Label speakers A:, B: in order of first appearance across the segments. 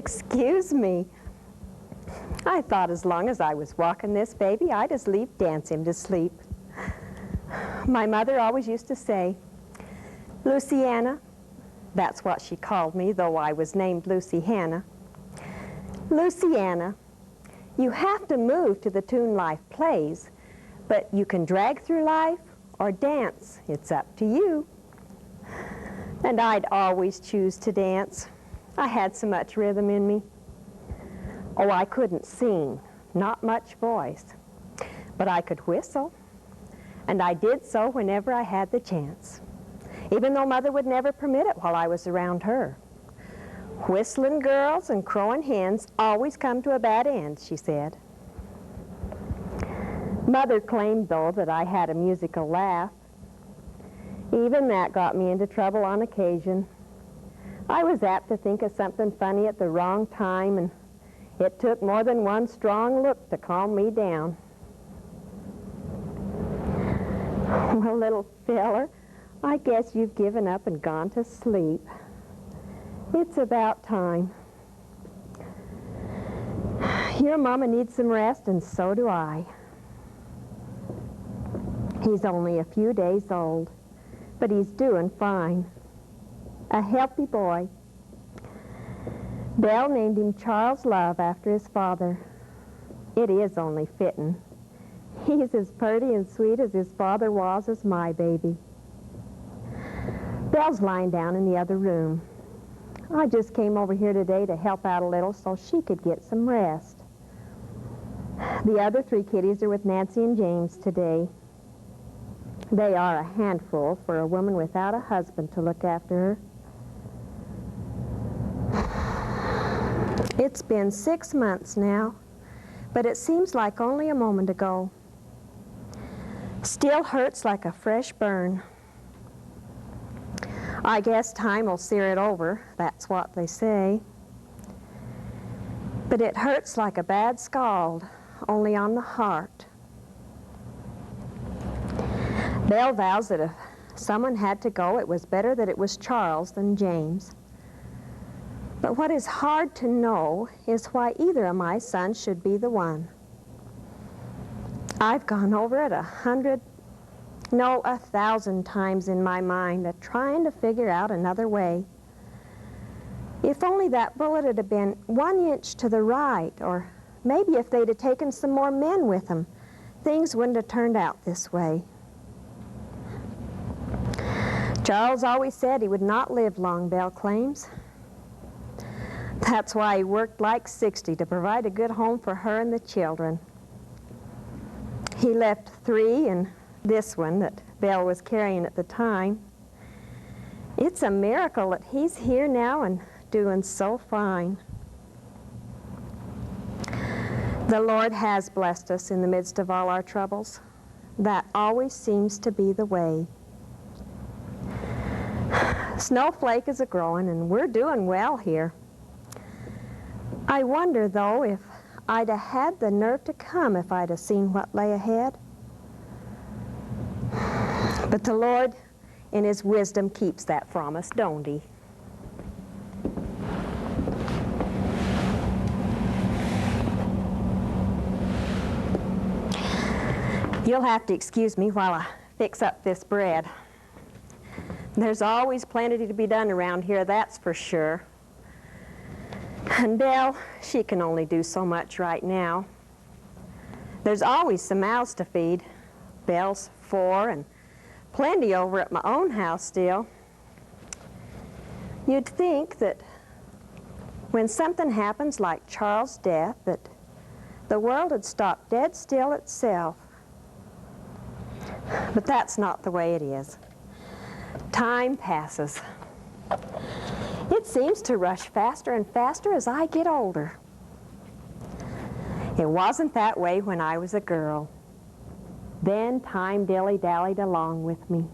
A: Excuse me. I thought as long as I was walking this baby, I'd as lief dance him to sleep. My mother always used to say, Luciana, that's what she called me, though I was named Lucy Hannah. Luciana, you have to move to the tune life plays, but you can drag through life or dance. It's up to you. And I'd always choose to dance. I had so much rhythm in me. Oh, I couldn't sing, not much voice, but I could whistle, and I did so whenever I had the chance, even though Mother would never permit it while I was around her. Whistling girls and crowing hens always come to a bad end, she said. Mother claimed, though, that I had a musical laugh. Even that got me into trouble on occasion. I was apt to think of something funny at the wrong time, and it took more than one strong look to calm me down. Well, little feller, I guess you've given up and gone to sleep. It's about time. Your mama needs some rest, and so do I. He's only a few days old, but he's doing fine. A healthy boy. Belle named him Charles Love after his father. It is only fitting. He's as purty and sweet as his father was as my baby. Belle's lying down in the other room. I just came over here today to help out a little so she could get some rest. The other three kiddies are with Nancy and James today. They are a handful for a woman without a husband to look after her. It's been 6 months now, but it seems like only a moment ago. Still hurts like a fresh burn. I guess time will sear it over, that's what they say. But it hurts like a bad scald, only on the heart. Belle vows that if someone had to go, it was better that it was Charles than James. But what is hard to know is why either of my sons should be the one. I've gone over it 1,000 times in my mind, trying to figure out another way. If only that bullet had been 1 inch to the right, or maybe if they'd have taken some more men with them, things wouldn't have turned out this way. Charles always said he would not live long, Belle claims. That's why he worked like 60 to provide a good home for her and the children. He left 3 and this one that Belle was carrying at the time. It's a miracle that he's here now and doing so fine. The Lord has blessed us in the midst of all our troubles. That always seems to be the way. Snowflake is a-growing, and we're doing well here. I wonder, though, if I'd have had the nerve to come if I'd have seen what lay ahead. But the Lord, in His wisdom, keeps that from us, don't He? You'll have to excuse me while I fix up this bread. There's always plenty to be done around here, that's for sure. And Belle, she can only do so much right now. There's always some mouths to feed. Belle's 4 and plenty over at my own house still. You'd think that when something happens like Charles' death, that the world would stop dead still itself. But that's not the way it is. Time passes. It seems to rush faster and faster as I get older. It wasn't that way when I was a girl. Then time dilly-dallied along with me.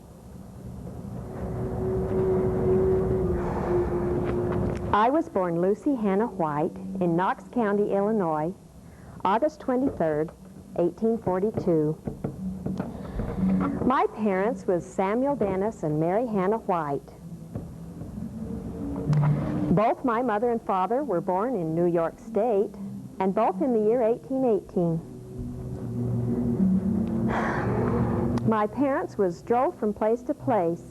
A: I was born Lucy Hannah White in Knox County, Illinois, August 23rd, 1842. My parents was Samuel Dennis and Mary Hannah White. Both my mother and father were born in New York State, and both in the year 1818. My parents drove from place to place.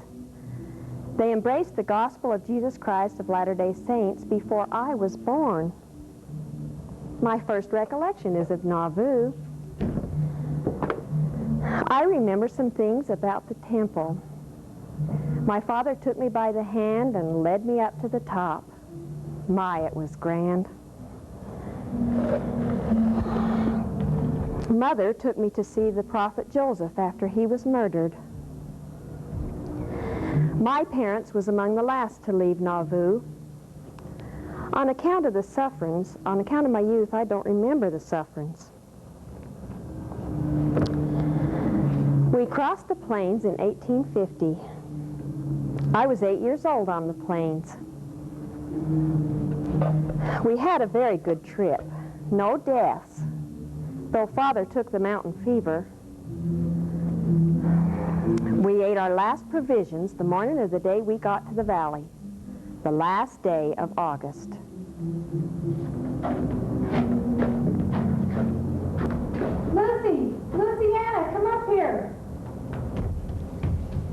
A: They embraced the gospel of Jesus Christ of Latter-day Saints before I was born. My first recollection is of Nauvoo. I remember some things about the temple. My father took me by the hand and led me up to the top. My, it was grand. Mother took me to see the prophet Joseph after he was murdered. My parents was among the last to leave Nauvoo. On account of the sufferings, on account of my youth, I don't remember the sufferings. We crossed the plains in 1850. I was 8 years old on the plains. We had a very good trip. No deaths, though Father took the mountain fever. We ate our last provisions the morning of the day we got to the valley, the last day of August.
B: Louisiana, come up here.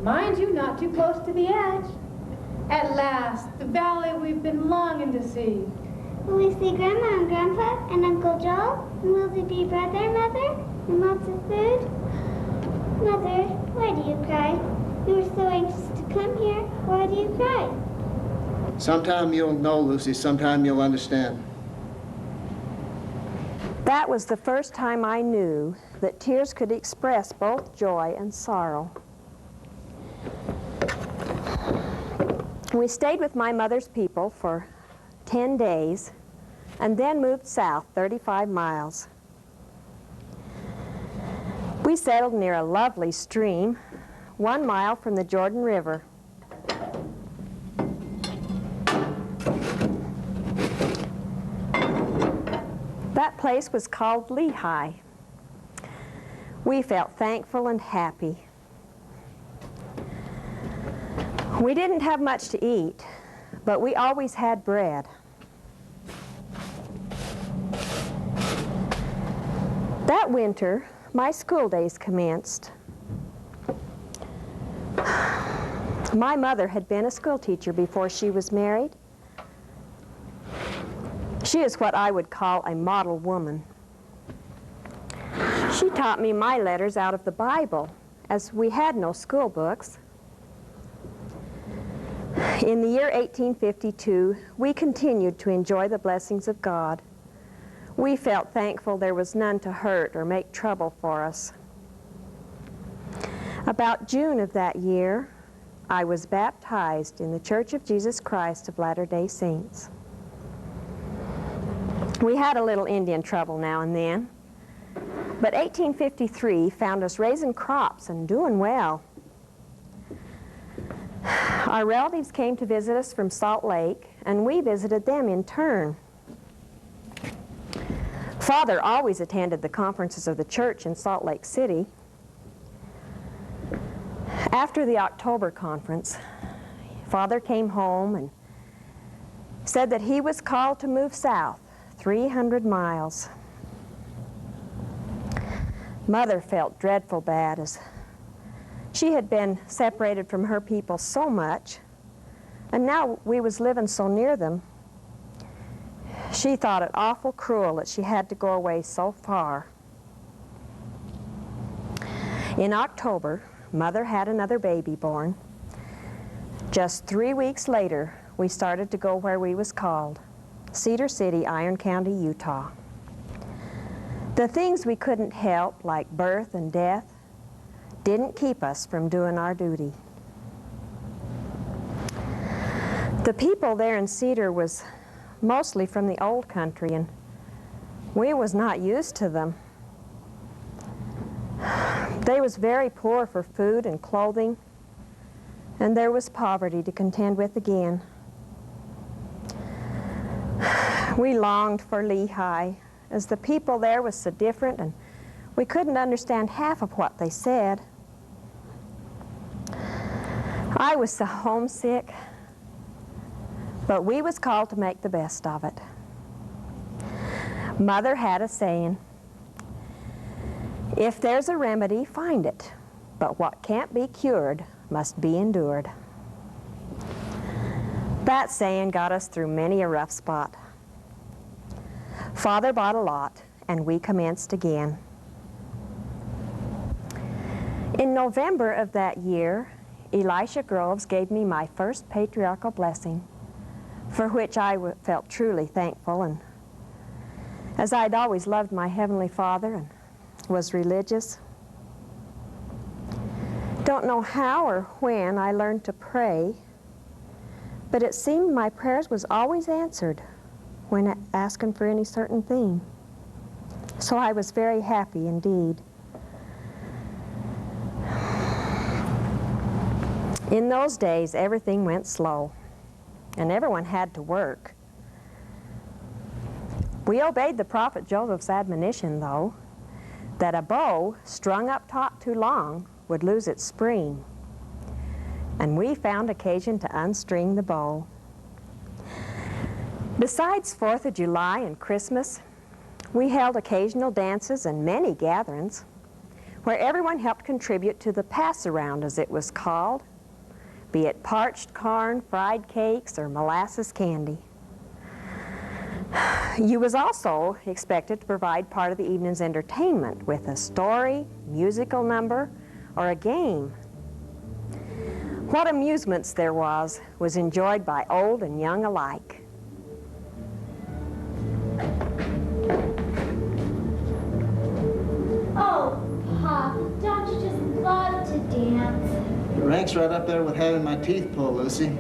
B: Mind you, not too close to the edge. At last, the valley we've been longing to see.
C: Will we see Grandma and Grandpa and Uncle Joe? And will there be brother, Mother? And lots of food? Mother, why do you cry? You were so anxious to come here. Why do you cry?
D: Sometime you'll know, Lucy. Sometime you'll understand.
A: That was the first time I knew that tears could express both joy and sorrow. We stayed with my mother's people for 10 days and then moved south 35 miles. We settled near a lovely stream 1 mile from the Jordan River. That place was called Lehigh. We felt thankful and happy. We didn't have much to eat, but we always had bread. That winter, my school days commenced. My mother had been a school teacher before she was married. She is what I would call a model woman. She taught me my letters out of the Bible, as we had no school books. In the year 1852, we continued to enjoy the blessings of God. We felt thankful there was none to hurt or make trouble for us. About June of that year, I was baptized in the Church of Jesus Christ of Latter-day Saints. We had a little Indian trouble now and then, but 1853 found us raising crops and doing well. Our relatives came to visit us from Salt Lake, and we visited them in turn. Father always attended the conferences of the church in Salt Lake City. After the October conference, Father came home and said that he was called to move south 300 miles. Mother felt dreadful bad, as she had been separated from her people so much, and now we was living so near them. She thought it awful cruel that she had to go away so far. In October, Mother had another baby born. Just 3 weeks later, we started to go where we was called, Cedar City, Iron County, Utah. The things we couldn't help, like birth and death, didn't keep us from doing our duty. The people there in Cedar was mostly from the old country, and we was not used to them. They was very poor for food and clothing, and there was poverty to contend with again. We longed for Lehigh, as the people there was so different, and we couldn't understand half of what they said. I was so homesick. But we was called to make the best of it. Mother had a saying, "If there's a remedy, find it, but what can't be cured must be endured." That saying got us through many a rough spot. Father bought a lot, and we commenced again. In November of that year, Elisha Groves gave me my first patriarchal blessing, for which I felt truly thankful, and as I'd always loved my Heavenly Father and was religious. Don't know how or when I learned to pray, but it seemed my prayers was always answered when asking for any certain thing. So I was very happy indeed. In those days, everything went slow, and everyone had to work. We obeyed the prophet Joseph's admonition, though, that a bow strung up taut too long would lose its spring. And we found occasion to unstring the bow. Besides 4th of July and Christmas, we held occasional dances and many gatherings where everyone helped contribute to the pass-around, as it was called, be it parched corn, fried cakes, or molasses candy. You was also expected to provide part of the evening's entertainment with a story, musical number, or a game. What amusements there was enjoyed by old and young alike.
C: Oh, Pop, don't you just love to dance?
D: The rank's right up there with having my teeth pulled, Lucy.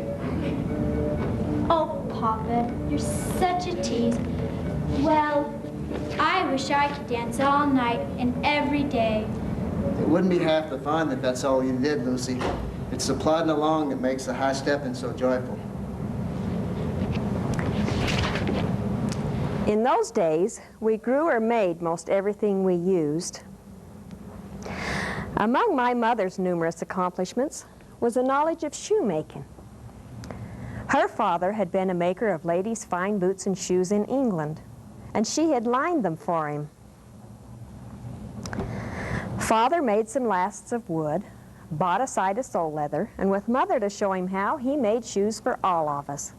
C: Oh, Papa, you're such a tease. Well, I wish I could dance all night and every day.
D: It wouldn't be half the fun if that's all you did, Lucy. It's the plodding along that makes the high stepping so joyful.
A: In those days, we grew or made most everything we used. Among my mother's numerous accomplishments was a knowledge of shoemaking. Her father had been a maker of ladies' fine boots and shoes in England, and she had lined them for him. Father made some lasts of wood, bought a side of sole leather, and with Mother to show him how, he made shoes for all of us.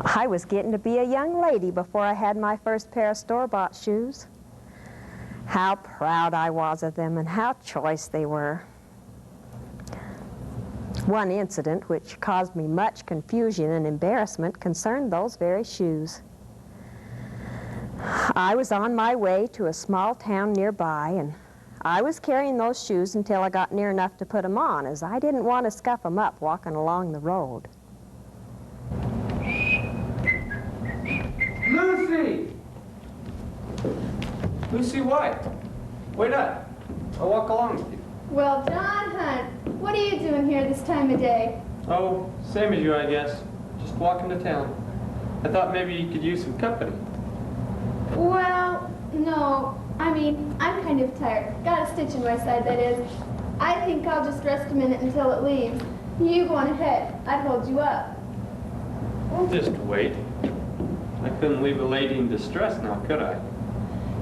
A: I was getting to be a young lady before I had my first pair of store-bought shoes. How proud I was of them and how choice they were. One incident which caused me much confusion and embarrassment concerned those very shoes. I was on my way to a small town nearby, and I was carrying those shoes until I got near enough to put them on, as I didn't want to scuff them up walking along the road.
E: Lucy! Lucy White, wait up. I'll walk along with you.
B: Well, John Hunt, what are you doing here this time of day?
E: Oh, same as you, I guess. Just walking to town. I thought maybe you could use some company.
B: Well, no. I mean, I'm kind of tired. Got a stitch in my side, that is. I think I'll just rest a minute until it leaves. You go on ahead. I'd hold you up.
E: I'll just wait. I couldn't leave a lady in distress now, could I?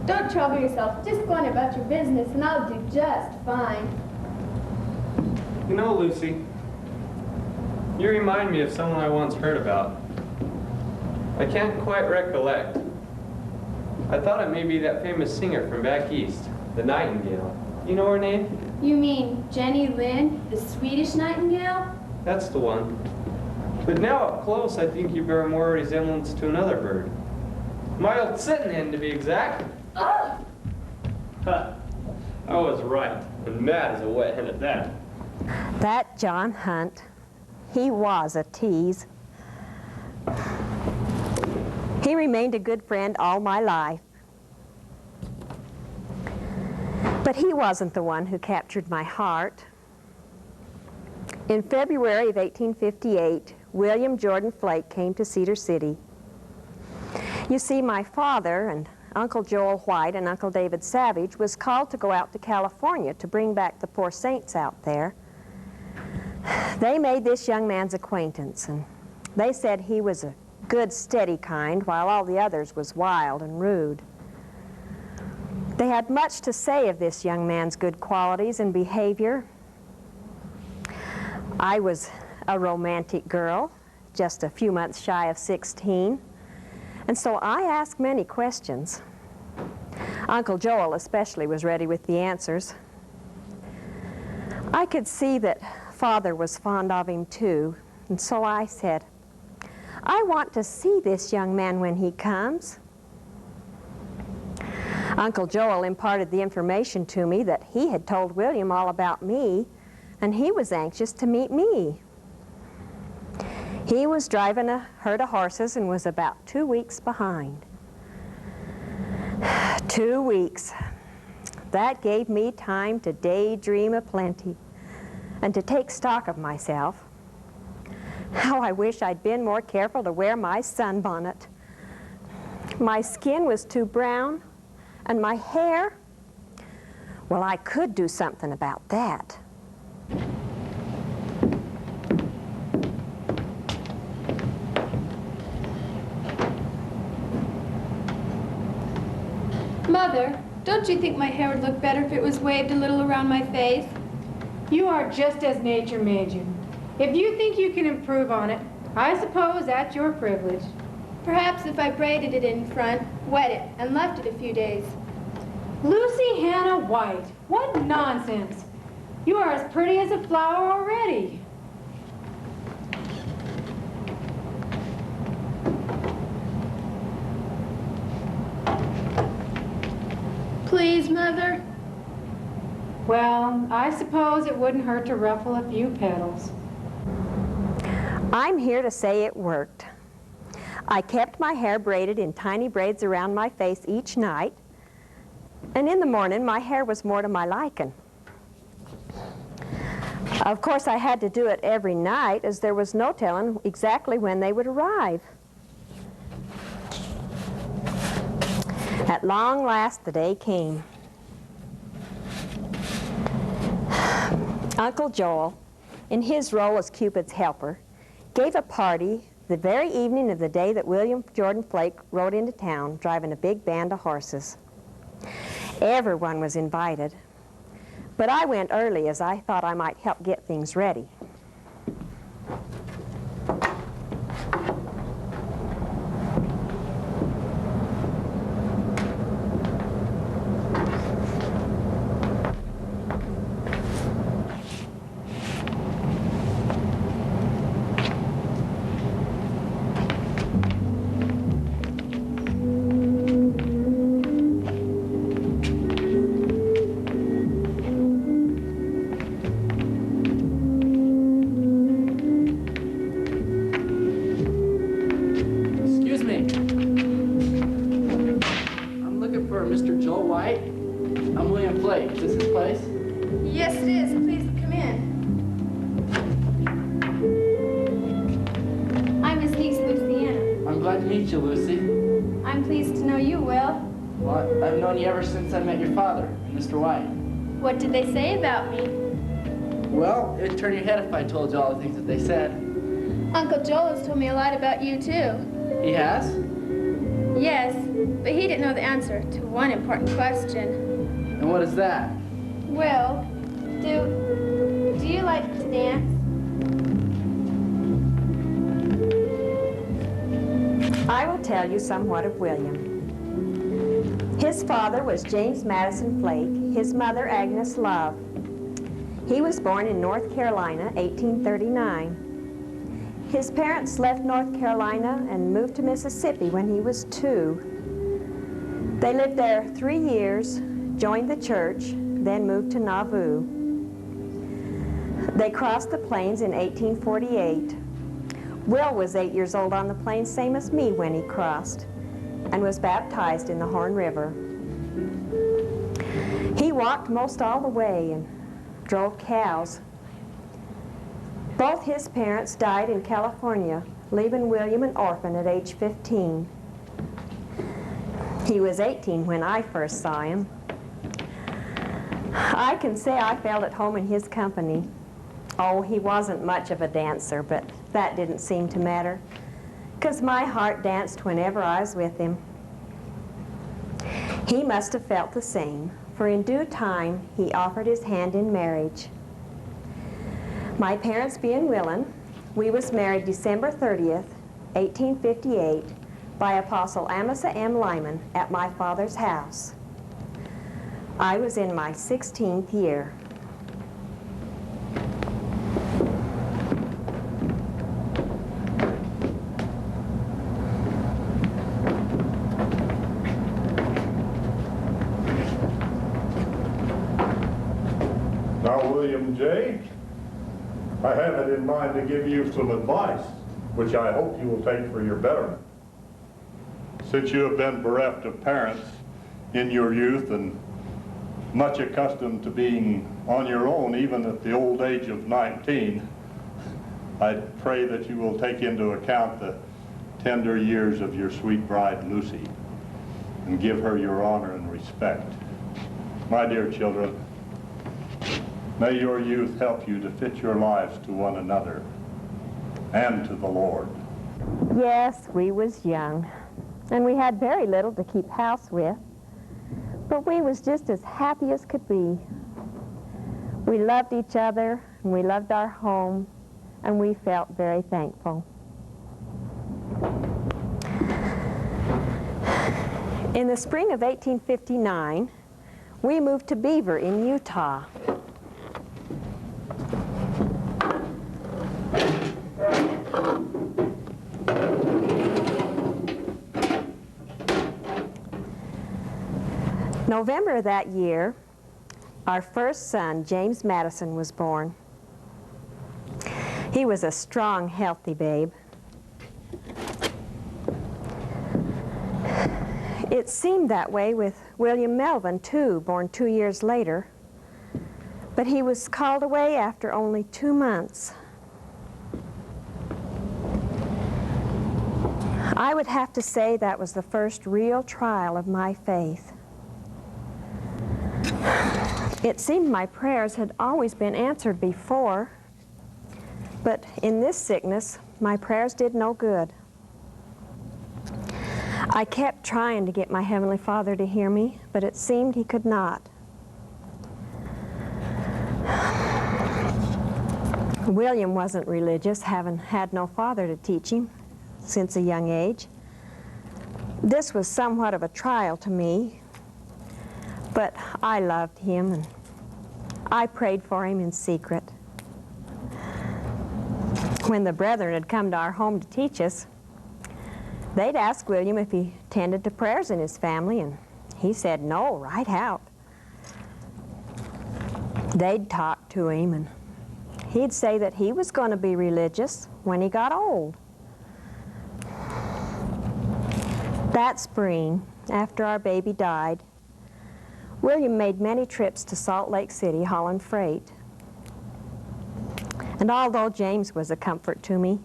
B: Don't trouble yourself. Just go on about your business, and I'll do just fine.
E: You know, Lucy, you remind me of someone I once heard about. I can't quite recollect. I thought it may be that famous singer from back east, the Nightingale. You know her name?
B: You mean Jenny Lind, the Swedish nightingale?
E: That's the one. But now up close, I think you bear more resemblance to another bird. My old sitting hen, to be exact.
B: Oh!
E: Huh. I was right, and mad as a wet hen at that.
A: That John Hunt, he was a tease. He remained a good friend all my life. But he wasn't the one who captured my heart. In February of 1858, William Jordan Flake came to Cedar City. You see, my father and Uncle Joel White and Uncle David Savage was called to go out to California to bring back the poor saints out there. They made this young man's acquaintance, and They said he was a good, steady kind, while all the others was wild and rude. They had much to say of this young man's good qualities and behavior. I was a romantic girl, just a few months shy of 16, and so I asked many questions. Uncle Joel especially was ready with the answers. I could see that Father was fond of him too, and so I said, "I want to see this young man when he comes." Uncle Joel imparted the information to me that he had told William all about me, and he was anxious to meet me. He was driving a herd of horses and was about 2 weeks behind. 2 weeks. That gave me time to daydream aplenty and to take stock of myself. How I wish I'd been more careful to wear my sunbonnet. My skin was too brown, and my hair, well, I could do something about that.
B: Mother, don't you think my hair would look better if it was waved a little around my face?
F: You are just as nature made you. If you think you can improve on it, I suppose that's your privilege.
B: Perhaps if I braided it in front, wet it, and left it a few days.
F: Lucy Hannah White, what nonsense. You are as pretty as a flower already.
B: Please, Mother.
F: Well, I suppose it wouldn't hurt to ruffle a few petals.
A: I'm here to say it worked. I kept my hair braided in tiny braids around my face each night, and in the morning my hair was more to my liking. Of course, I had to do it every night, as there was no telling exactly when they would arrive. At long last, the day came. Uncle Joel, in his role as Cupid's helper, gave a party the very evening of the day that William Jordan Flake rode into town driving a big band of horses. Everyone was invited, but I went early as I thought I might help get things ready.
B: Yes, it is. Please come in. I'm his niece, Luciana.
G: I'm glad to meet you, Lucy.
B: I'm pleased to know you, Will.
G: Well, I've known you ever since I met your father, Mr. White.
B: What did they say about me?
G: Well, it would turn your head if I told you all the things that they said.
B: Uncle Joel has told me a lot about you, too.
G: He has?
B: Yes, but he didn't know the answer to one important question.
G: And what is that?
B: Will, do you like to dance?
A: I will tell you somewhat of William. His father was James Madison Flake, his mother Agnes Love. He was born in North Carolina, 1839. His parents left North Carolina and moved to Mississippi when he was 2. They lived there 3 years, joined the church, then moved to Nauvoo. They crossed the plains in 1848. Will was 8 years old on the plains, same as me when he crossed, and was baptized in the Horn River. He walked most all the way and drove cows. Both his parents died in California, leaving William an orphan at age 15. He was 18 when I first saw him. I can say I felt at home in his company. Oh, he wasn't much of a dancer, but that didn't seem to matter, 'cause my heart danced whenever I was with him. He must have felt the same, for in due time he offered his hand in marriage. My parents being willing, we was married December 30th, 1858, by Apostle Amasa M. Lyman at my father's house. I was in my 16th year.
H: Now, William J., I have it in mind to give you some advice, which I hope you will take for your betterment. Since you have been bereft of parents in your youth and much accustomed to being on your own even at the old age of 19, I pray that you will take into account the tender years of your sweet bride, Lucy, and give her your honor and respect. My dear children, may your youth help you to fit your lives to one another and to the Lord.
A: Yes, we was young, and we had very little to keep house with, but we was just as happy as could be. We loved each other, and we loved our home, and we felt very thankful. In the spring of 1859, we moved to Beaver in Utah. November of that year, our first son, James Madison, was born. He was a strong, healthy babe. It seemed that way with William Melvin, too, born 2 years later, but he was called away after only 2 months. I would have to say that was the first real trial of my faith. It seemed my prayers had always been answered before, but in this sickness, my prayers did no good. I kept trying to get my Heavenly Father to hear me, but it seemed He could not. William wasn't religious, having had no father to teach him since a young age. This was somewhat of a trial to me, but I loved him and I prayed for him in secret. When the brethren had come to our home to teach us, they'd ask William if he tended to prayers in his family, and he said no, right out. They'd talk to him, and he'd say that he was going to be religious when he got old. That spring, after our baby died, William made many trips to Salt Lake City hauling freight. And although James was a comfort to me,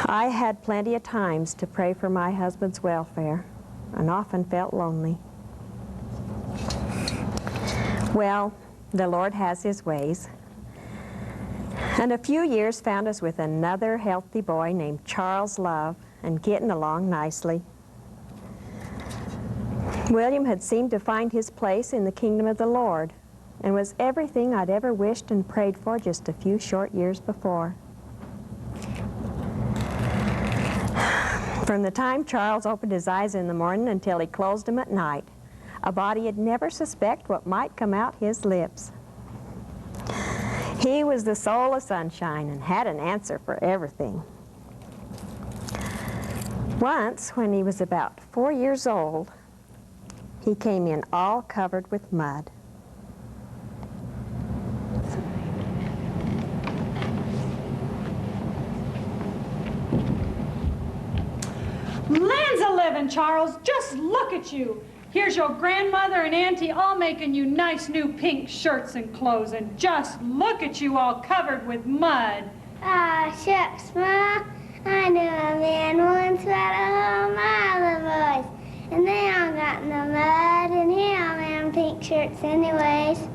A: I had plenty of times to pray for my husband's welfare and often felt lonely. Well, the Lord has His ways. And a few years found us with another healthy boy named Charles Love and getting along nicely. William had seemed to find his place in the kingdom of the Lord and was everything I'd ever wished and prayed for just a few short years before. From the time Charles opened his eyes in the morning until he closed them at night, a body'd never suspect what might come out his lips. He was the soul of sunshine and had an answer for everything. Once, when he was about 4 years old, he came in all covered with mud.
F: Land's a-living, Charles. Just look at you. Here's your grandmother and auntie all making you nice new pink shirts and clothes, and just look at you all covered with mud.
C: Ah, shucks, Ma. I knew a man once who had a whole mile of boys, and they all got in the mud, and he all made them pink shirts anyways.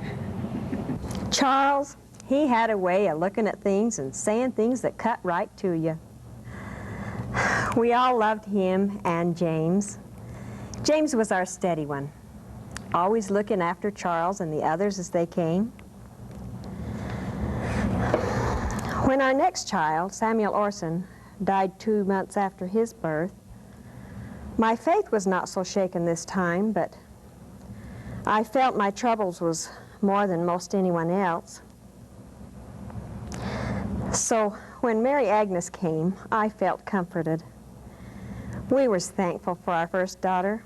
A: Charles, He had a way of looking at things and saying things that cut right to you. We all loved him and James. James was our steady one, always looking after Charles and the others as they came. When our next child, Samuel Orson, died 2 months after his birth, my faith was not so shaken this time, but I felt my troubles was more than most anyone else. So when Mary Agnes came, I felt comforted. We was thankful for our first daughter.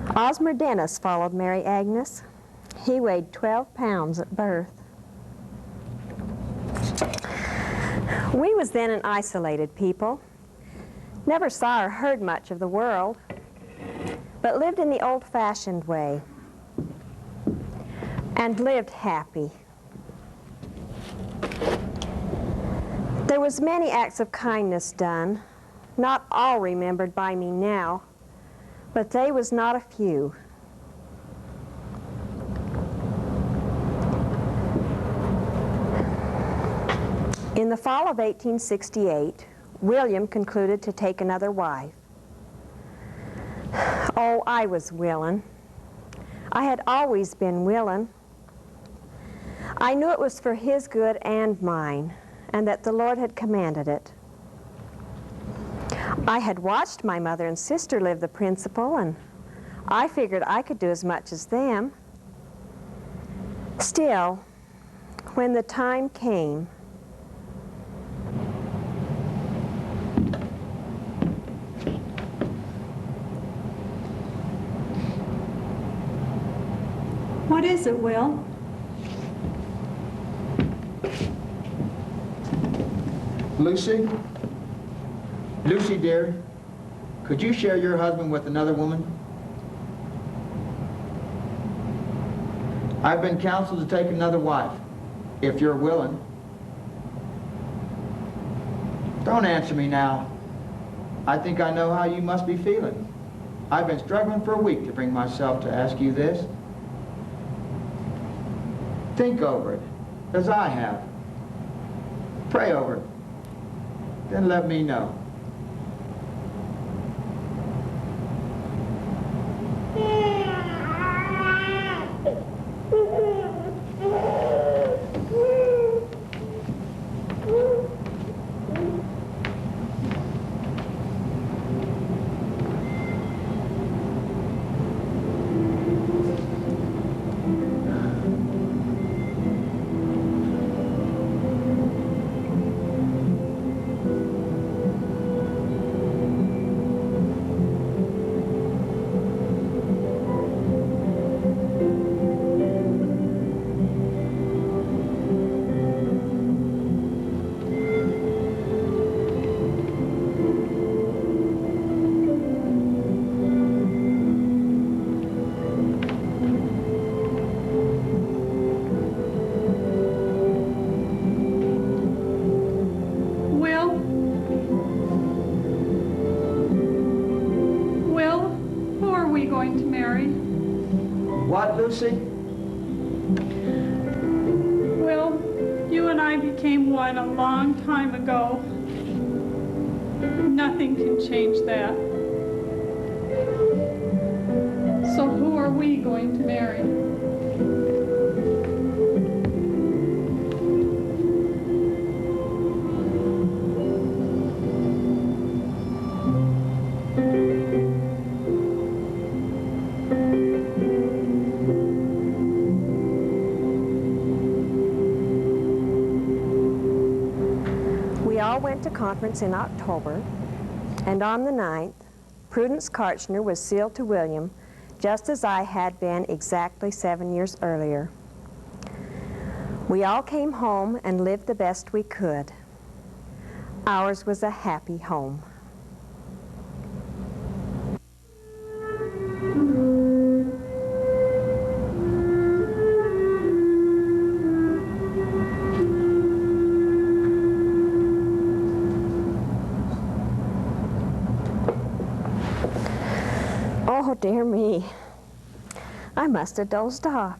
A: Osmer Dennis followed Mary Agnes. He weighed 12 pounds at birth. We was then an isolated people. Never saw or heard much of the world, but lived in the old-fashioned way and lived happy. There was many acts of kindness done, not all remembered by me now, but they was not a few. In the fall of 1868, William concluded to take another wife. Oh, I was willing. I had always been willing. I knew it was for his good and mine, and that the Lord had commanded it. I had watched my mother and sister live the principle, and I figured I could do as much as them. Still, when the time came,
F: What is it, Will?
I: Lucy? Lucy, dear, could you share your husband with another woman? I've been counseled to take another wife, if you're willing. Don't answer me now. I think I know how you must be feeling. I've been struggling for a week to bring myself to ask you this. Think over it, as I have. Pray over it. Then let me know. What, Lucy?
F: Will, you and I became one a long time ago. Nothing can change that. So who are we going to marry?
A: we all went to conference in October, and on the 9th, Prudence Karchner was sealed to William, just as I had been exactly 7 years earlier. We all came home and lived the best we could. Ours was a happy home. Oh, dear me. I must have dozed off.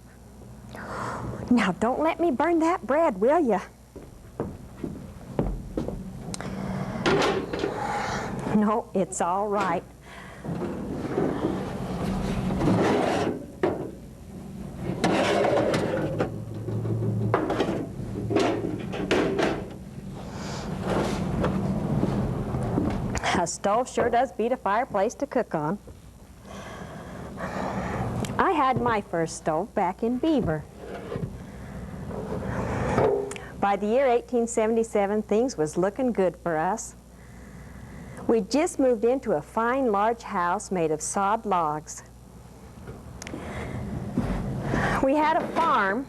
A: Now, don't let me burn that bread, will you? No, it's all right. A stove sure does beat a fireplace to cook on. I had my first stove back in Beaver. By the year 1877, things was looking good for us. We'd just moved into a fine, large house made of sawed logs. We had a farm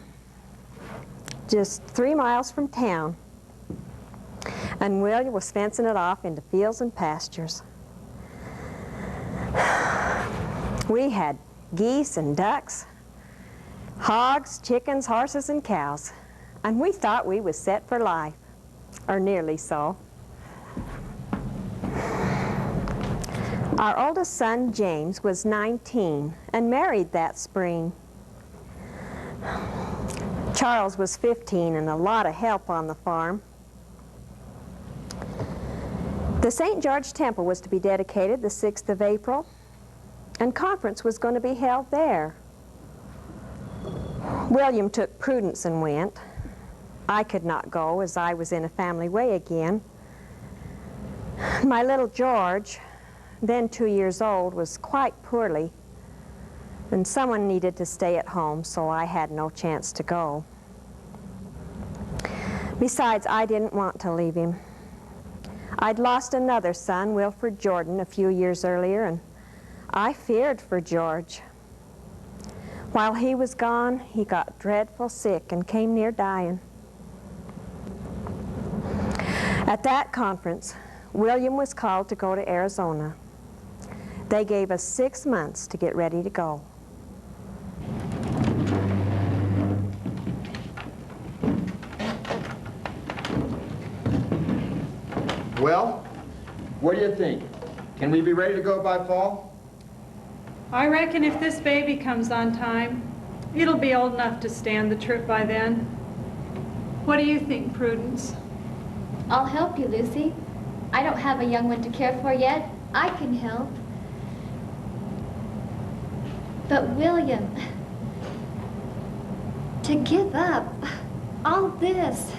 A: just 3 miles from town, and William was fencing it off into fields and pastures. We had geese and ducks, hogs, chickens, horses, and cows, and we thought we was set for life, or nearly so. Our oldest son, James, was 19 and married that spring. Charles was 15 and a lot of help on the farm. The St. George Temple was to be dedicated the 6th of April, and conference was going to be held there. William took Prudence and went. I could not go as I was in a family way again. My little George, then 2 years old, was quite poorly, and someone needed to stay at home, so I had no chance to go. Besides, I didn't want to leave him. I'd lost another son, Wilfred Jordan, a few years earlier, and I feared for George. While he was gone, he got dreadful sick and came near dying. At that conference, William was called to go to Arizona. They gave us 6 months to get ready to go.
I: Well, what do you think? Can we be ready to go by fall?
F: I reckon if this baby comes on time, it'll be old enough to stand the trip by then. What do you think, Prudence?
B: I'll help you, Lucy. I don't have a young one to care for yet. I can help. But William, to give up all this,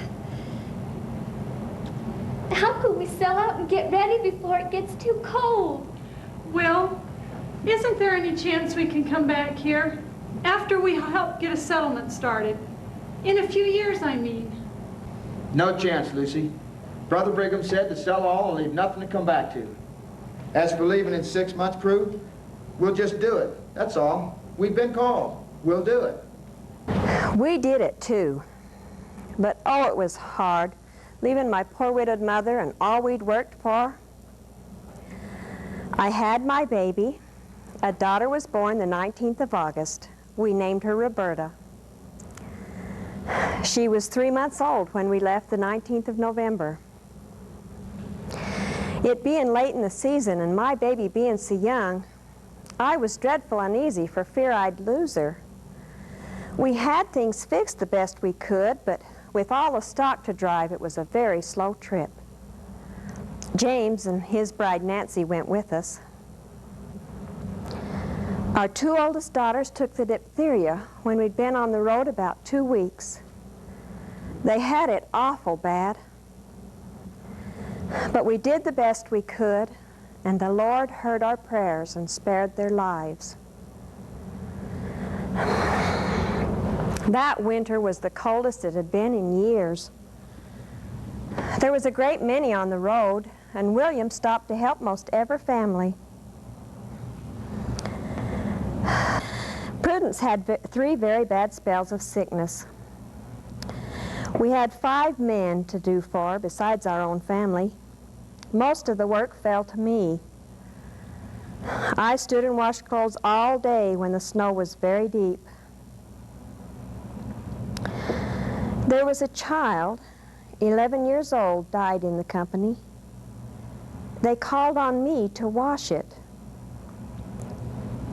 B: how could we sell out and get ready before it gets too cold?
F: Well, isn't there any chance we can come back here after we help get a settlement started? In a few years, I mean.
I: No chance, Lucy. Brother Brigham said to sell all and leave nothing to come back to. As for leaving in 6 months, Prue, we'll just do it. That's all. We've been called. We'll do it.
A: We did it too. But oh, it was hard, leaving my poor widowed mother and all we'd worked for. I had my baby. A daughter was born the 19th of August. We named her Roberta. She was 3 months old when we left the 19th of November. It being late in the season and my baby being so young, I was dreadful uneasy for fear I'd lose her. We had things fixed the best we could, but with all the stock to drive, it was a very slow trip. James and his bride Nancy went with us. Our 2 oldest daughters took the diphtheria when we'd been on the road about 2 weeks. They had it awful bad. But we did the best we could, and the Lord heard our prayers and spared their lives. That winter was the coldest it had been in years. There was a great many on the road, and William stopped to help most every family. Prudence had 3 very bad spells of sickness. We had 5 men to do for besides our own family. Most of the work fell to me. I stood and washed clothes all day when the snow was very deep. There was a child, 11 years old, died in the company. They called on me to wash it.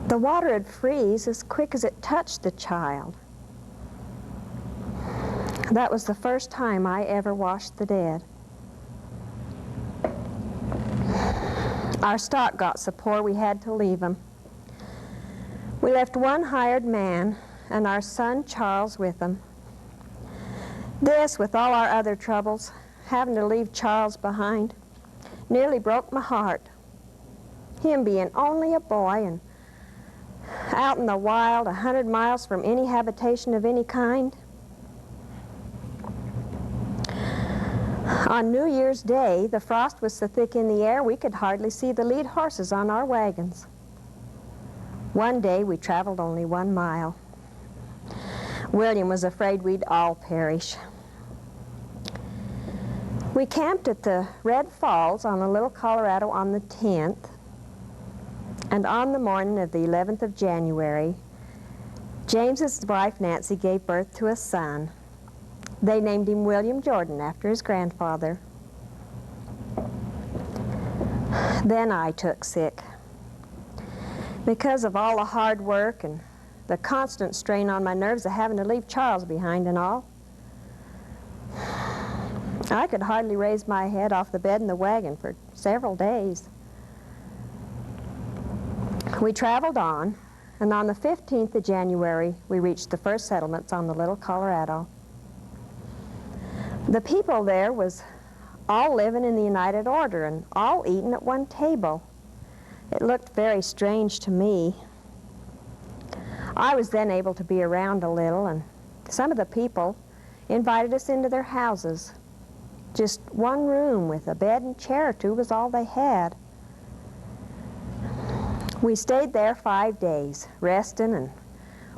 A: The water would freeze as quick as it touched the child. That was the first time I ever washed the dead. Our stock got so poor we had to leave them. We left one hired man and our son Charles with them. This, with all our other troubles, having to leave Charles behind, nearly broke my heart. Him being only a boy and out in the wild, 100 miles from any habitation of any kind. On New Year's Day, the frost was so thick in the air we could hardly see the lead horses on our wagons. One day we traveled only 1 mile. William was afraid we'd all perish. We camped at the Red Falls on the Little Colorado on the 10th, and on the morning of the 11th of January, James's wife Nancy gave birth to a son. They named him William Jordan after his grandfather. Then I took sick. Because of all the hard work and the constant strain on my nerves of having to leave Charles behind and all, I could hardly raise my head off the bed in the wagon for several days. We traveled on, and on the 15th of January, we reached the first settlements on the Little Colorado. The people there was all living in the United Order and all eating at one table. It looked very strange to me. I was then able to be around a little, and some of the people invited us into their houses. Just one room with a bed and chair or two was all they had. We stayed there 5 days, resting and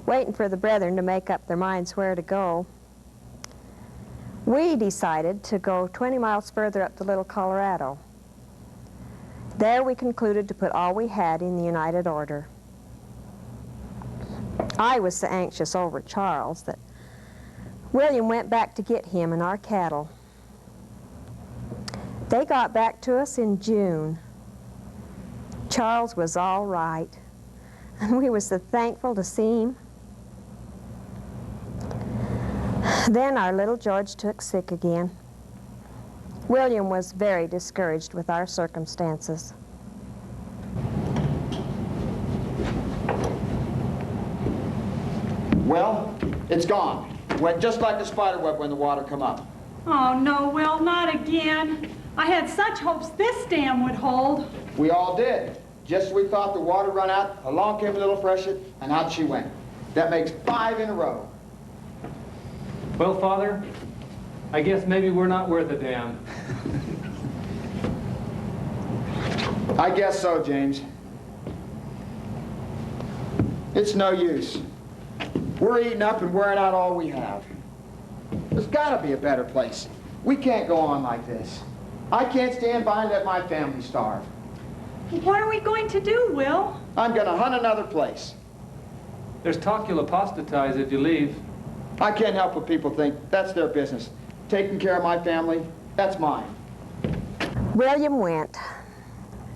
A: waiting for the brethren to make up their minds where to go. We decided to go 20 miles further up the Little Colorado. There we concluded to put all we had in the United Order. I was so anxious over Charles that William went back to get him and our cattle. They got back to us in June. Charles was all right, and we were so thankful to see him. Then our little George took sick again. William was very discouraged with our circumstances.
I: Well, it's gone. Went just like the spider web when the water come up.
F: Oh, no, Will, not again. I had such hopes this dam would hold.
I: We all did. Just as we thought the water run out, along came a little freshet, and out she went. That makes 5 in a row.
E: Well, Father, I guess maybe we're not worth a damn.
I: I guess so, James. It's no use. We're eating up and wearing out all we have. There's got to be a better place. We can't go on like this. I can't stand by and let my family starve.
F: What are we going to do, Will?
I: I'm going to hunt another place.
E: There's talk you'll apostatize if you leave.
I: I can't help what people think. That's their business. Taking care of my family, that's mine.
A: William went.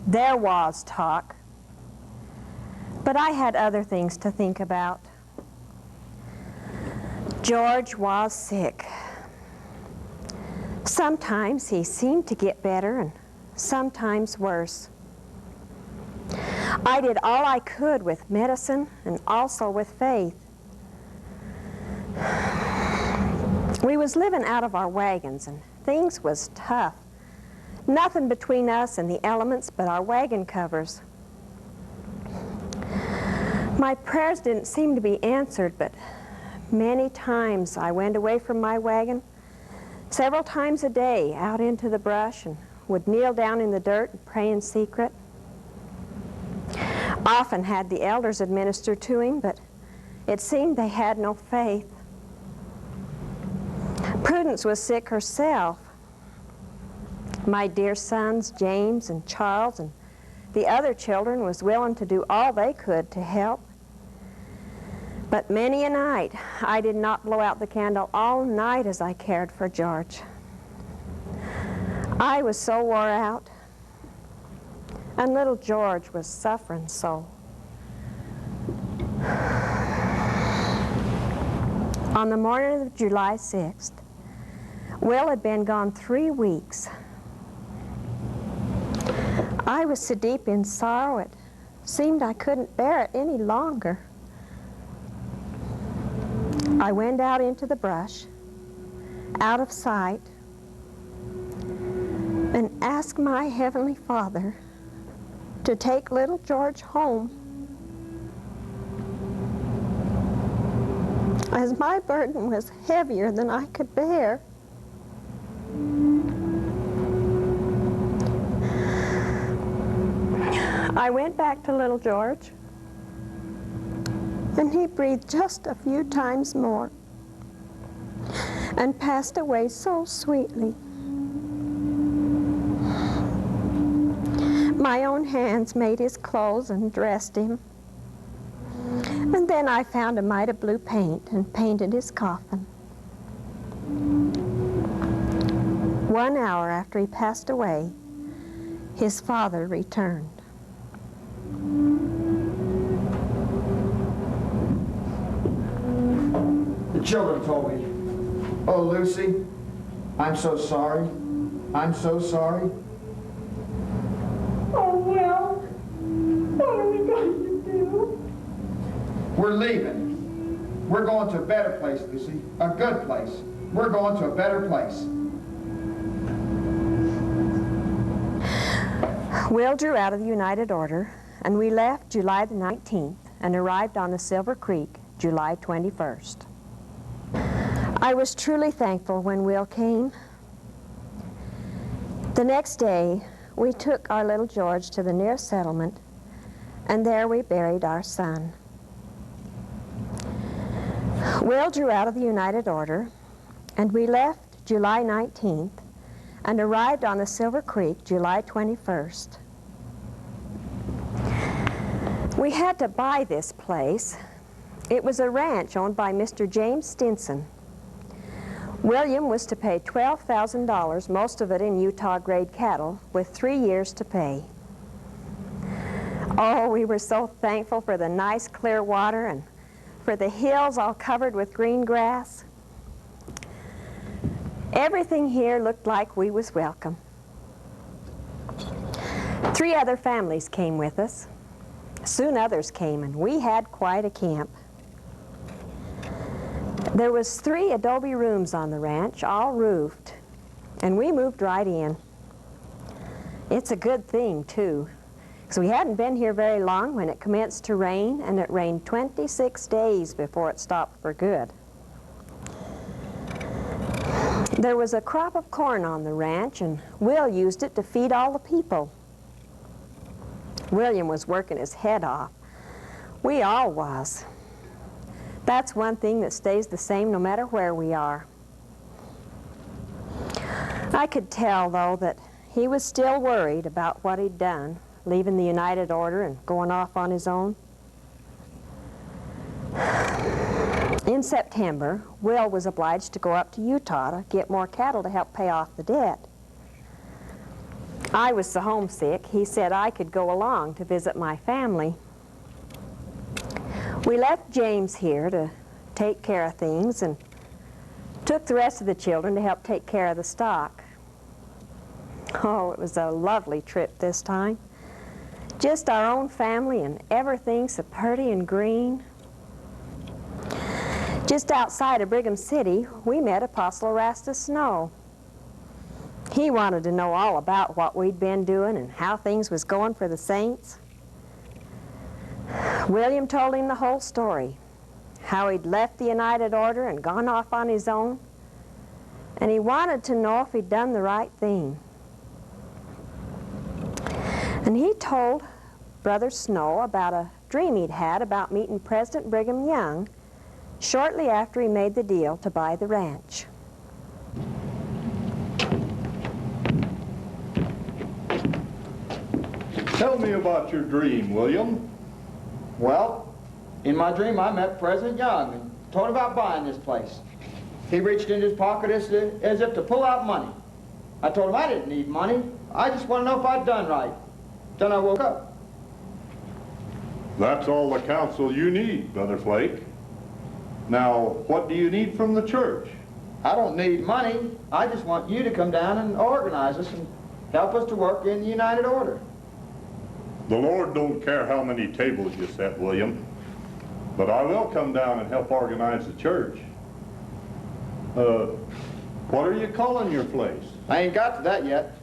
A: There was talk. But I had other things to think about. George was sick. Sometimes he seemed to get better and sometimes worse. I did all I could with medicine and also with faith. We was living out of our wagons and things was tough. Nothing between us and the elements but our wagon covers. My prayers didn't seem to be answered, but many times I went away from my wagon, several times a day out into the brush, and would kneel down in the dirt and pray in secret. Often had the elders administer to him, but it seemed they had no faith. Prudence was sick herself. My dear sons, James and Charles, and the other children was willing to do all they could to help. But many a night, I did not blow out the candle all night as I cared for George. I was so wore out, and little George was suffering so. On the morning of July 6th, Will had been gone 3 weeks. I was so deep in sorrow it seemed I couldn't bear it any longer. I went out into the brush, out of sight, and asked my Heavenly Father to take little George home, as my burden was heavier than I could bear. I went back to little George, and he breathed just a few times more and passed away so sweetly. My own hands made his clothes and dressed him. And then I found a mite of blue paint and painted his coffin. 1 hour after he passed away, his father returned.
I: The children told me, "Oh, Lucy, I'm so sorry. I'm so sorry."
F: Oh, Will, what are we going to do?
I: We're leaving. We're going to a better place, Lucy. A good place. We're going to a better place.
A: Will drew out of the United Order, and we left July the 19th and arrived on the Silver Creek July 21st. I was truly thankful when Will came. The next day, we took our little George to the nearest settlement, and there we buried our son. Will drew out of the United Order, and we left July 19th and arrived on the Silver Creek July 21st. We had to buy this place. It was a ranch owned by Mr. James Stinson. William was to pay $12,000, most of it in Utah-grade cattle, with 3 years to pay. Oh, we were so thankful for the nice clear water and for the hills all covered with green grass. Everything here looked like we was welcome. 3 other families came with us. Soon others came, and we had quite a camp. There was 3 adobe rooms on the ranch, all roofed, and we moved right in. It's a good thing, too, because we hadn't been here very long when it commenced to rain, and it rained 26 days before it stopped for good. There was a crop of corn on the ranch, and Will used it to feed all the people. William was working his head off. We all was. That's one thing that stays the same no matter where we are. I could tell, though, that he was still worried about what he'd done, leaving the United Order and going off on his own. In September, Will was obliged to go up to Utah to get more cattle to help pay off the debt. I was so homesick, he said I could go along to visit my family. We left James here to take care of things and took the rest of the children to help take care of the stock. Oh, it was a lovely trip this time. Just our own family and everything so pretty and green. Just outside of Brigham City, we met Apostle Erastus Snow. He wanted to know all about what we'd been doing and how things was going for the saints. William told him the whole story, how he'd left the United Order and gone off on his own, and he wanted to know if he'd done the right thing. And he told Brother Snow about a dream he'd had about meeting President Brigham Young shortly after he made the deal to buy the ranch.
H: Tell me about your dream, William.
I: Well, in my dream I met President Young and told him about buying this place. He reached in his pocket as if to pull out money. I told him I didn't need money. I just want to know if I'd done right. Then I woke up.
H: That's all the counsel you need, Brother Flake. Now, what do you need from the church?
I: I don't need money. I just want you to come down and organize us and help us to work in the United Order.
H: The Lord don't care how many tables you set, William, but I will come down and help organize the church. What are you calling your place?
I: I ain't got to that yet.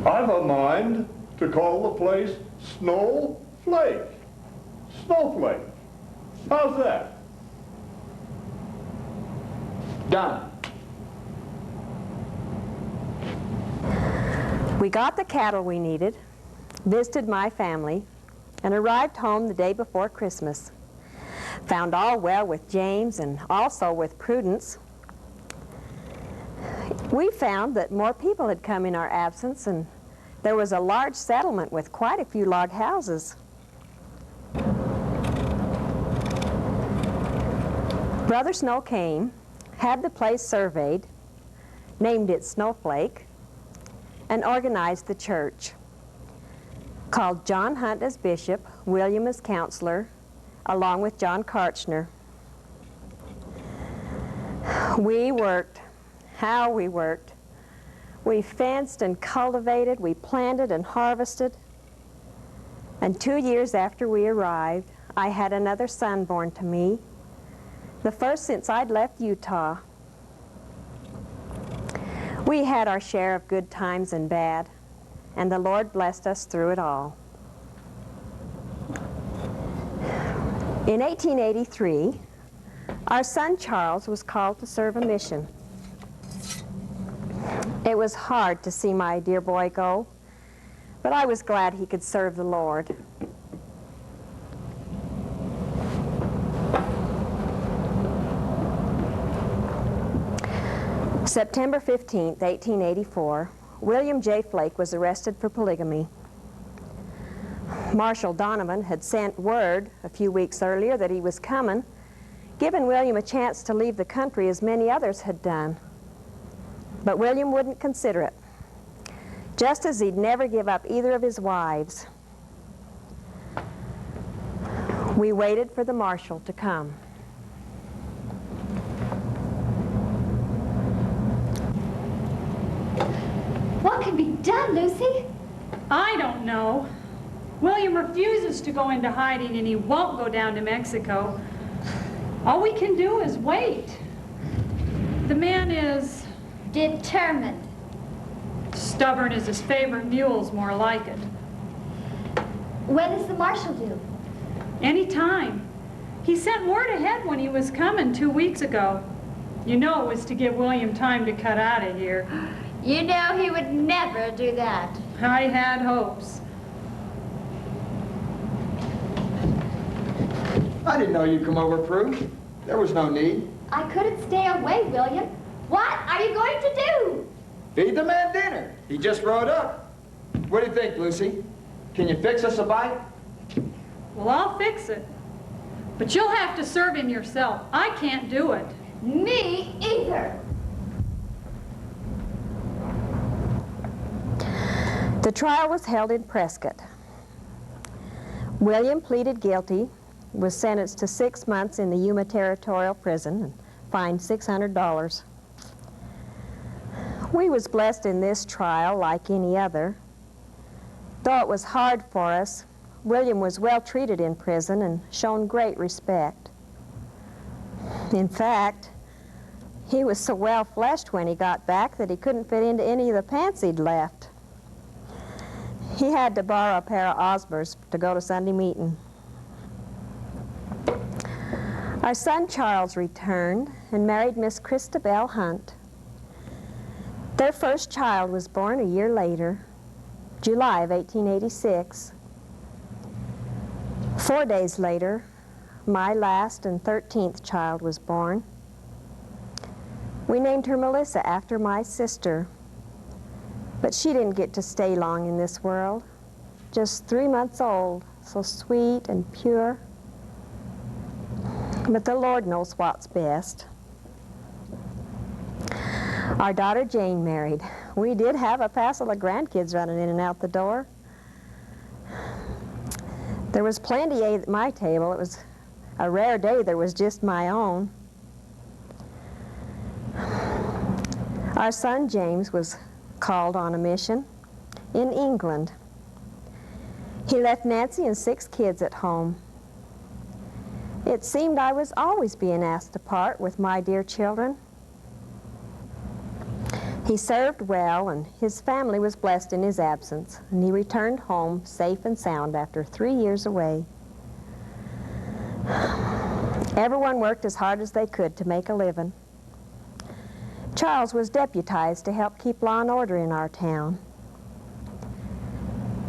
H: I've a mind to call the place Flake. Snowflake. How's that?
I: Done.
A: We got the cattle we needed, visited my family, and arrived home the day before Christmas. Found all well with James and also with Prudence. We found that more people had come in our absence, and there was a large settlement with quite a few log houses. Brother Snow came, had the place surveyed, named it Snowflake, and organized the church. Called John Hunt as bishop, William as counselor, along with John Karchner. We worked. How we worked. We fenced and cultivated, we planted and harvested. And 2 years after we arrived, I had another son born to me, the first since I'd left Utah. We had our share of good times and bad, and the Lord blessed us through it all. In 1883, our son Charles was called to serve a mission. It was hard to see my dear boy go, but I was glad he could serve the Lord. September 15th, 1884, William J. Flake was arrested for polygamy. Marshal Donovan had sent word a few weeks earlier that he was coming, giving William a chance to leave the country as many others had done. But William wouldn't consider it, just as he'd never give up either of his wives. We waited for the marshal to come.
C: What can be done, Lucy?
F: I don't know. William refuses to go into hiding, and he won't go down to Mexico. All we can do is wait. The man is
C: Determined.
F: stubborn as his favorite mule's more like it.
C: When is the marshal due?
F: Any time. He sent word ahead when he was coming 2 weeks ago. You know it was to give William time to cut out of here.
C: You know he would never do that.
F: I had hopes.
I: I didn't know you'd come over, Prue. There was no need.
C: I couldn't stay away, William. What are you going to do?
I: Feed the man dinner. He just rode up. What do you think, Lucy? Can you fix us a bite?
F: Well, I'll fix it. But you'll have to serve him yourself. I can't do it.
C: Me either.
A: The trial was held in Prescott. William pleaded guilty, was sentenced to 6 months in the Yuma Territorial Prison and fined $600. We was blessed in this trial like any other. Though it was hard for us, William was well treated in prison and shown great respect. In fact, he was so well fleshed when he got back that he couldn't fit into any of the pants he'd left. He had to borrow a pair of Osbers to go to Sunday meeting. Our son Charles returned and married Miss Christabel Hunt. Their first child was born a year later, July of 1886. 4 days later, my last and 13th child was born. We named her Melissa after my sister, but she didn't get to stay long in this world. Just 3 months old, so sweet and pure. But the Lord knows what's best. Our daughter Jane married. We did have a passel of grandkids running in and out the door. There was plenty at my table. It was a rare day there was just my own. Our son James was called on a mission in England. He left Nancy and 6 kids at home. It seemed I was always being asked to part with my dear children. He served well, and his family was blessed in his absence, and he returned home safe and sound after 3 years away. Everyone worked as hard as they could to make a living. Charles was deputized to help keep law and order in our town.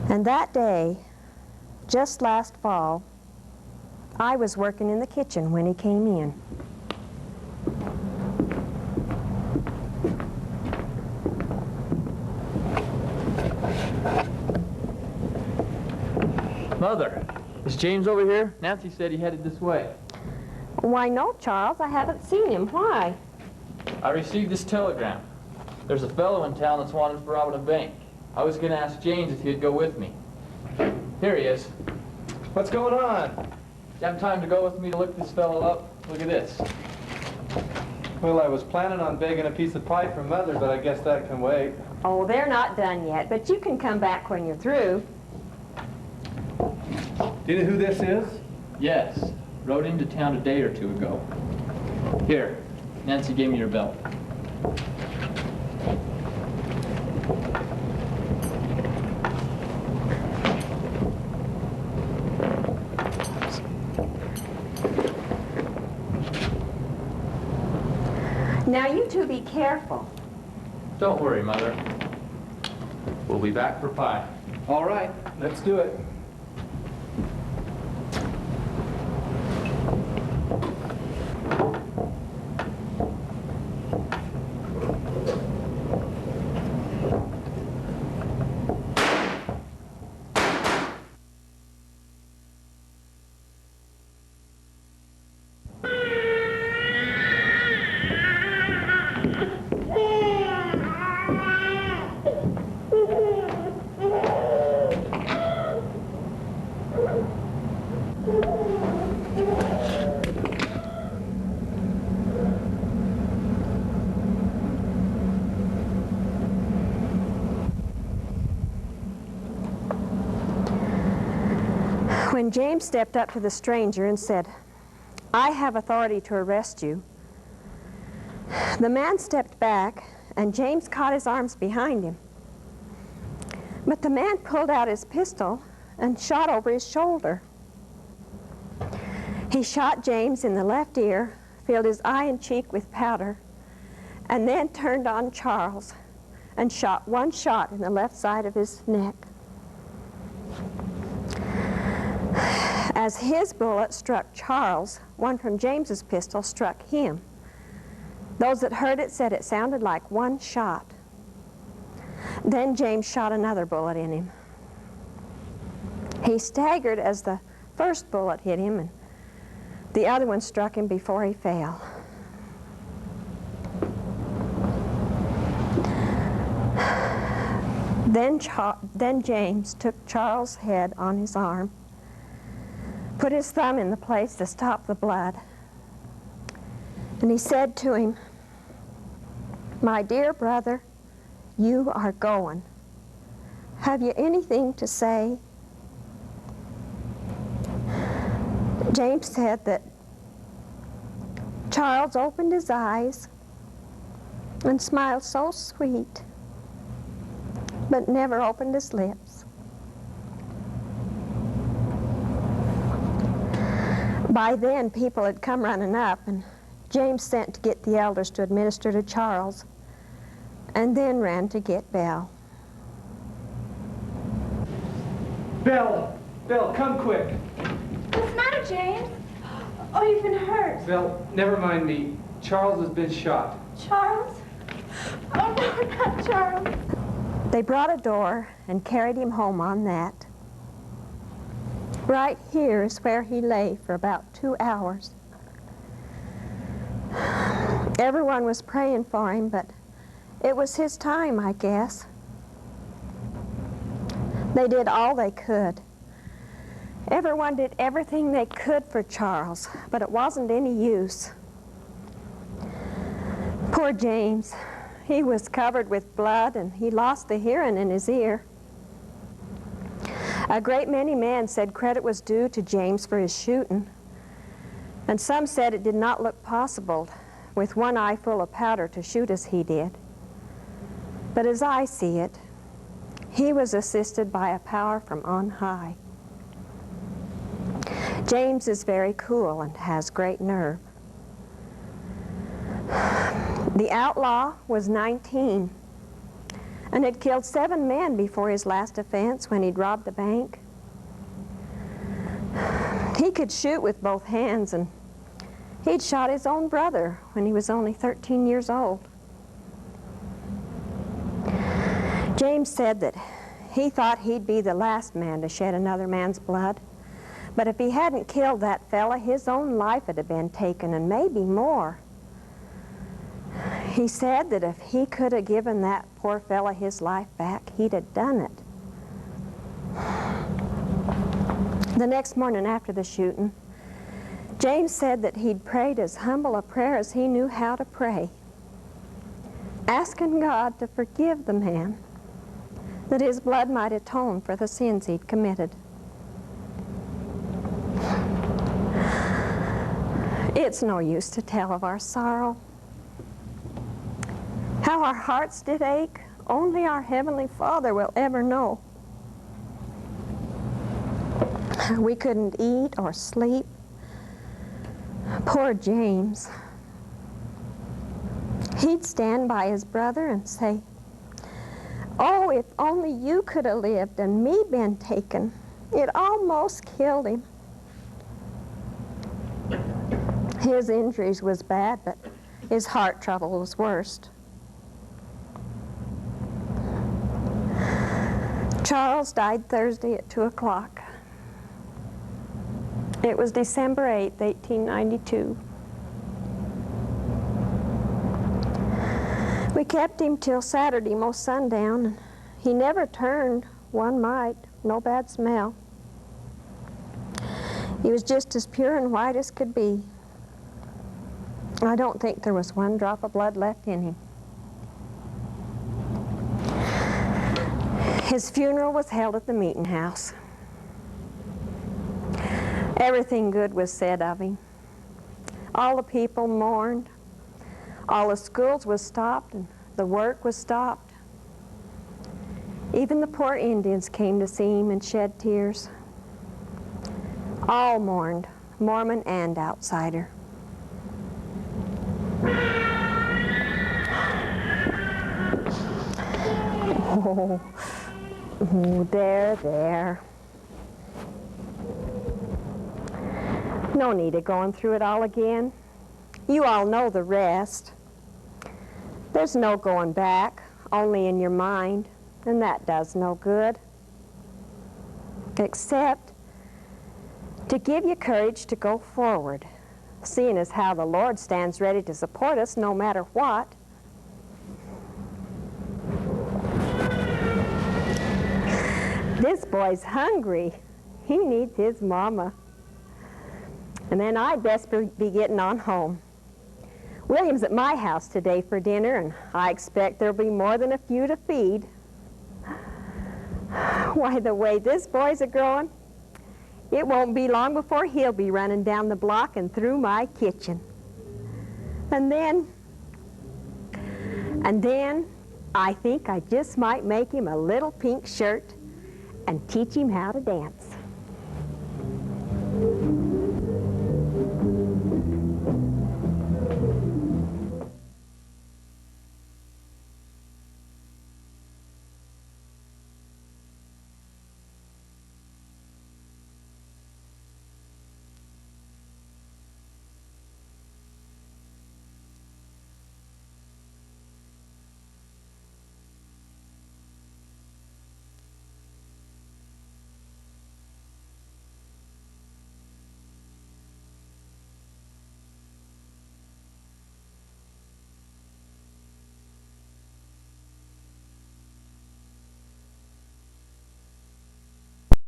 A: And that day, just last fall, I was working in the kitchen when he came in.
E: Mother, is James over here? Nancy said he headed this way.
A: Why, no, Charles, I haven't seen him. Why?
E: I received this telegram. There's a fellow in town that's wanted for robbing a bank. I was going to ask James if he'd go with me. Here he is.
J: What's going on?
E: You have time to go with me to look this fellow up? Look at this.
J: Well, I was planning on baking a piece of pie for Mother, but I guess that can wait.
A: Oh, they're not done yet, but you can come back when you're through.
J: Do you know who this is?
E: Yes. Rode into town a day or 2 ago. Here, Nancy gave me your belt.
A: Now, you two be careful.
E: Don't worry, Mother. We'll be back for pie.
J: All right, let's do it.
A: When James stepped up to the stranger and said, "I have authority to arrest you," the man stepped back and James caught his arms behind him. But the man pulled out his pistol and shot over his shoulder. He shot James in the left ear, filled his eye and cheek with powder, and then turned on Charles and shot 1 shot in the left side of his neck. As his bullet struck Charles, one from James's pistol struck him. Those that heard it said it sounded like 1 shot. Then James shot another bullet in him. He staggered as the first bullet hit him, and the other one struck him before he fell. Then James took Charles' head on his arm, put his thumb in the place to stop the blood, and he said to him, "My dear brother, you are going. Have you anything to say?" James said that Charles opened his eyes and smiled so sweet, but never opened his lips. By then, people had come running up, and James sent to get the elders to administer to Charles, and then ran to get Belle.
J: Belle! Belle, come quick!
B: What's the matter, James? Oh, you've been hurt.
J: Belle, never mind me. Charles has been shot.
B: Charles? Oh, no, not Charles.
A: They brought a door and carried him home on that. Right here is where he lay for about 2 hours. Everyone was praying for him, but it was his time, I guess. They did all they could. Everyone did everything they could for Charles, but it wasn't any use. Poor James. He was covered with blood and he lost the hearing in his ear. A great many men said credit was due to James for his shooting, and some said it did not look possible with one eye full of powder to shoot as he did. But as I see it, he was assisted by a power from on high. James is very cool and has great nerve. The outlaw was 19 and had killed 7 men before his last offense when he'd robbed a bank. He could shoot with both hands, and he'd shot his own brother when he was only 13 years old. James said that he thought he'd be the last man to shed another man's blood, but if he hadn't killed that fella, his own life would have been taken, and maybe more. He said that if he could have given that poor fella his life back, he'd have done it. The next morning after the shooting, James said that he'd prayed as humble a prayer as he knew how to pray, asking God to forgive the man, that his blood might atone for the sins he'd committed. It's no use to tell of our sorrow. How our hearts did ache, only our Heavenly Father will ever know. We couldn't eat or sleep. Poor James. He'd stand by his brother and say, "Oh, if only you could have lived and me been taken. It almost killed him." His injuries was bad, but his heart trouble was worst. Charles died Thursday at 2 o'clock. It was December 8th, 1892. We kept him till Saturday, most sundown, and he never turned one mite, no bad smell. He was just as pure and white as could be. I don't think there was one drop of blood left in him. His funeral was held at the meeting house. Everything good was said of him. All the people mourned. All the schools was stopped and the work was stopped. Even the poor Indians came to see him and shed tears. All mourned, Mormon and outsider. Oh, there. No need of going through it all again. You all know the rest. There's no going back, only in your mind, and that does no good. Except to give you courage to go forward, seeing as how the Lord stands ready to support us no matter what. This boy's hungry. He needs his mama. And then I'd best be getting on home. William's at my house today for dinner, and I expect there'll be more than a few to feed. Why, the way this boy's a-growing, it won't be long before he'll be running down the block and through my kitchen. And then, I think I just might make him a little pink shirt and teach him how to dance.